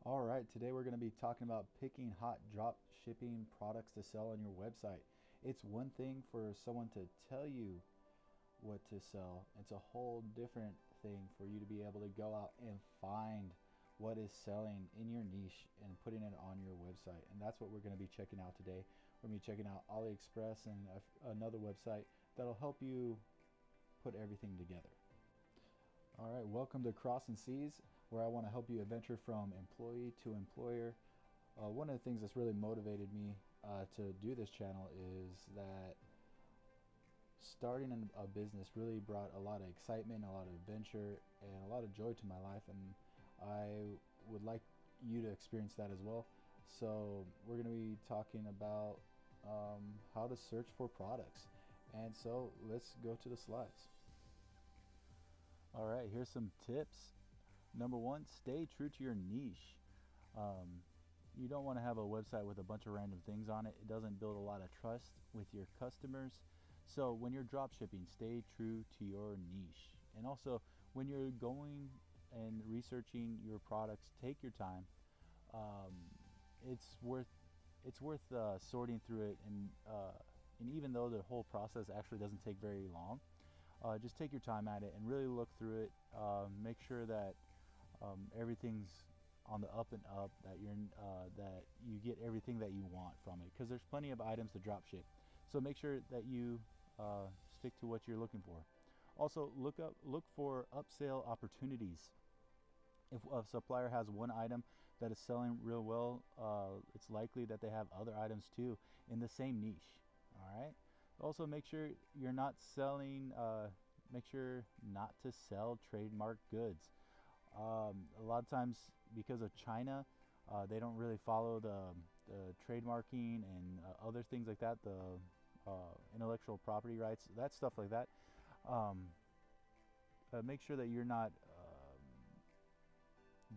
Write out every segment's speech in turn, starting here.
All right, today we're going to be talking about picking hot drop shipping products to sell on your website. It's one thing for someone to tell you what to sell, it's a whole different thing for you to be able to go out and find what is selling in your niche and putting it on your website. And that's what we're going to be checking out today. We're going to be checking out Aliexpress and another website that'll help you put everything together. All right, welcome to Crossing Seas, where I want to help you adventure from employee to employer. One of the things that's really motivated me to do this channel is that starting a business really brought a lot of excitement, a lot of adventure, and a lot of joy to my life, and I would like you to experience that as well. So we're going to be talking about how to search for products. And so let's go to the slides. All right, here's some tips. Number one, stay true to your niche. You don't want to have a website with a bunch of random things on it. It doesn't build a lot of trust with your customers. So when you're drop shipping, stay true to your niche. And also when you're going and researching your products, take your time. It's worth sorting through it, and even though the whole process actually doesn't take very long, just take your time at it and really look through it. Make sure that everything's on the up and up, that you get everything that you want from it, because there's plenty of items to drop ship. So make sure that you stick to what you're looking for. Also, look for upsell opportunities. If a supplier has one item that is selling real well, it's likely that they have other items too in the same niche. All right. Also, make sure you're not selling. Make sure not to sell trademark goods. A lot of times, because of China, they don't really follow the trademarking and other things like that, the intellectual property rights, that stuff like that. Make sure that you're not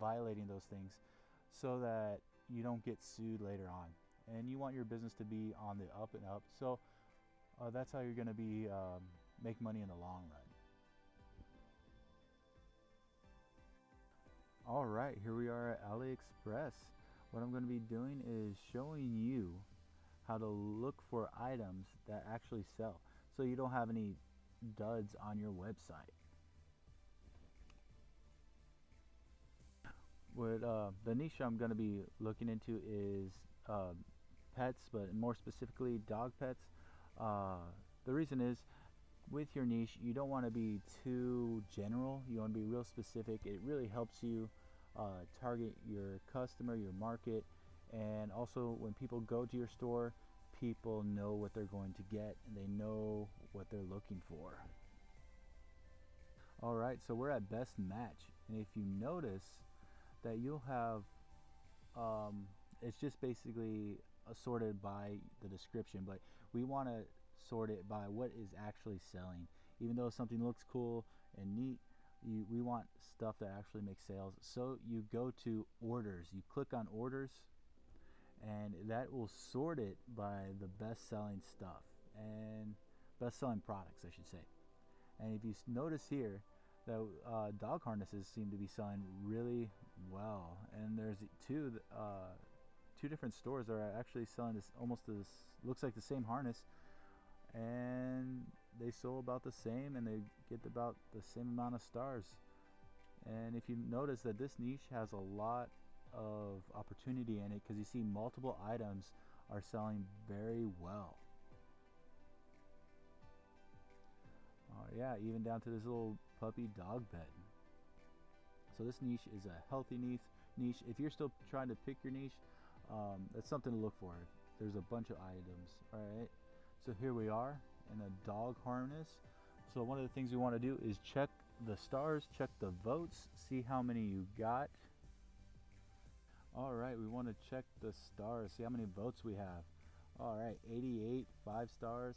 violating those things, so that you don't get sued later on. And you want your business to be on the up and up. So that's how you're going to be make money in the long run. All right, here we are at Aliexpress. What I'm going to be doing is showing you how to look for items that actually sell, so you don't have any duds on your website. What the niche I'm going to be looking into is pets, but more specifically dog pets. The reason is, with your niche, you don't want to be too general. You want to be real specific. It really helps you target your customer, your market, and also when people go to your store, people know what they're going to get and they know what they're looking for. All right, so we're at best match, and if you notice that you'll have it's just basically sorted by the description, but we want to sort it by what is actually selling. Even though something looks cool and neat, we want stuff that actually makes sales. So you go to orders, you click on orders, and that will sort it by the best selling stuff, and best selling products, I should say. And if you notice here, the dog harnesses seem to be selling really well, and there's two different stores that are actually selling this, looks like the same harness, and they sold about the same, and they get about the same amount of stars. And if you notice that this niche has a lot of opportunity in it, because you see multiple items are selling very well. Yeah, even down to this little puppy dog bed. So this niche is a healthy niche. If you're still trying to pick your niche, that's something to look for. There's a bunch of items. All right, so here we are in a dog harness. So one of the things we want to do is check the stars, check the votes, see how many you got. All right, we want to check the stars, see how many votes we have. All right, 88 5 stars,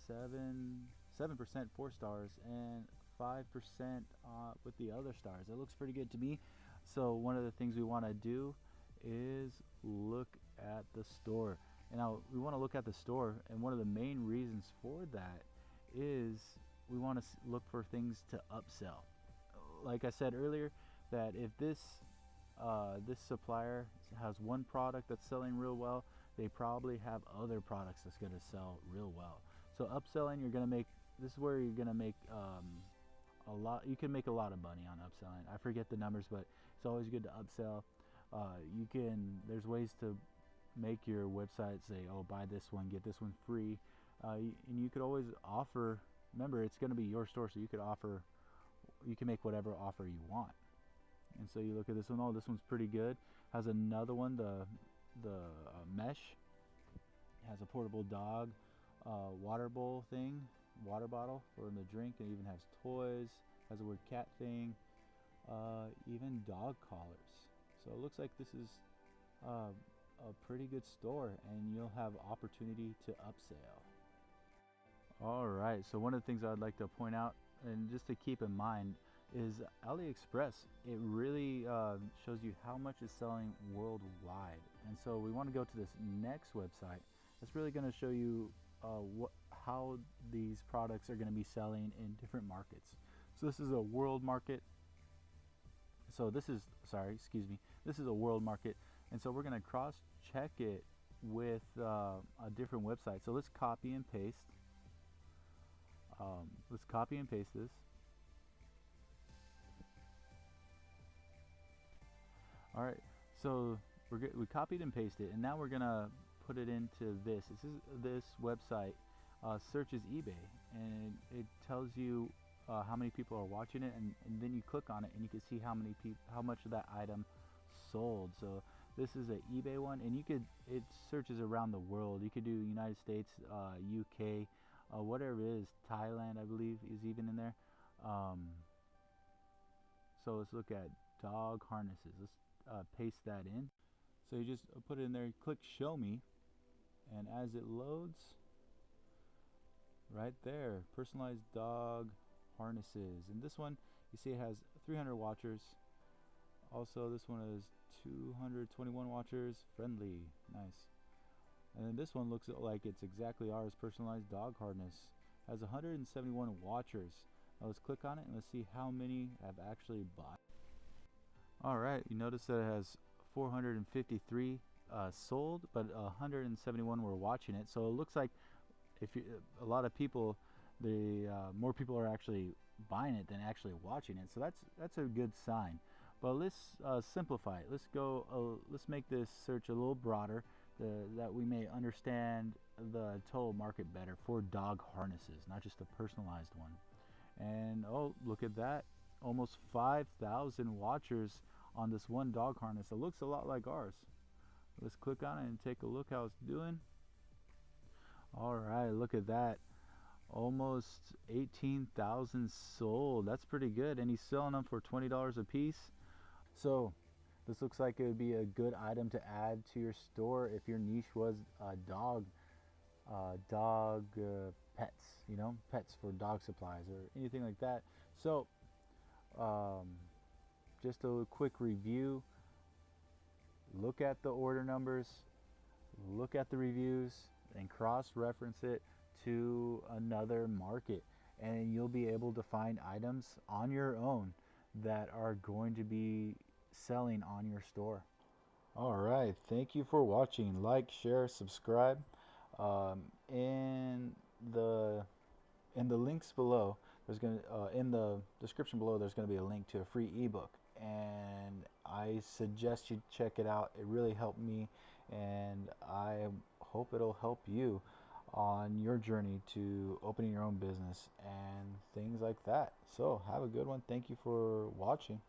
7% 4 stars, and 5% with the other stars. That looks pretty good to me. So one of the things we want to do is look at the store. And now we want to look at the store, and one of the main reasons for that is we want to look for things to upsell. Like I said earlier, that if this this supplier has one product that's selling real well, they probably have other products that's going to sell real well. So upselling, you're going to make, this is where you're going to make a lot. You can make a lot of money on upselling. I forget the numbers, but it's always good to upsell. There's ways to make your website say, oh, buy this one, get this one free. And you could always offer, remember, it's going to be your store, so you can make whatever offer you want. And so you look at this one, oh, this one's pretty good. Has another one, the mesh. Has a portable dog water bowl thing, water bottle for the drink. It even has toys, has a word cat thing, even dog collars. So it looks like this is a pretty good store, and you'll have opportunity to upsell. Alright, so one of the things I'd like to point out, and just to keep in mind, is Aliexpress. It really shows you how much is selling worldwide. And so we want to go to this next website. It's really going to show you how these products are going to be selling in different markets. So this is a world market. So this is, this is a world market. And so we're going to cross check it with a different website. So let's copy and paste. Let's copy and paste this. All right, so we copied and pasted, and now we're gonna put it into this. This website searches eBay, and it tells you how many people are watching it, and then you click on it, and you can see how much of that item sold. So this is an eBay one, and it searches around the world. You could do United States, UK, whatever it is. Thailand, I believe, is even in there. So let's look at dog harnesses. Let's paste that in. So you just put it in there, click show me, and as it loads, right there, personalized dog harnesses. And this one, you see it has 300 watchers. Also, this one is 221 watchers, friendly, nice. And then this one looks like it's exactly ours, personalized dog harness. Has 171 watchers. Now let's click on it and let's see how many have actually bought. Alright, you notice that it has 453 sold, but 171 were watching it. So it looks like a lot of people, more people are actually buying it than actually watching it. So that's a good sign. But let's simplify it. Let's make this search a little broader, that we may understand the total market better for dog harnesses, not just a personalized one. And oh, look at that, almost 5,000 watchers on this one dog harness. It looks a lot like ours. Let's click on it and take a look how it's doing. Alright, look at that, almost 18,000 sold. That's pretty good, and he's selling them for $20 a piece. So this looks like it would be a good item to add to your store if your niche was dog pets, pets for dog supplies or anything like that. So just a quick review. Look at the order numbers, look at the reviews, and cross-reference it to another market, and you'll be able to find items on your own that are going to be selling on your store. Alright, thank you for watching. Like, share, subscribe. In the links below, in the description below, there's going to be a link to a free ebook, and I suggest you check it out. It really helped me, and I hope it'll help you on your journey to opening your own business and things like that. So have a good one. Thank you for watching.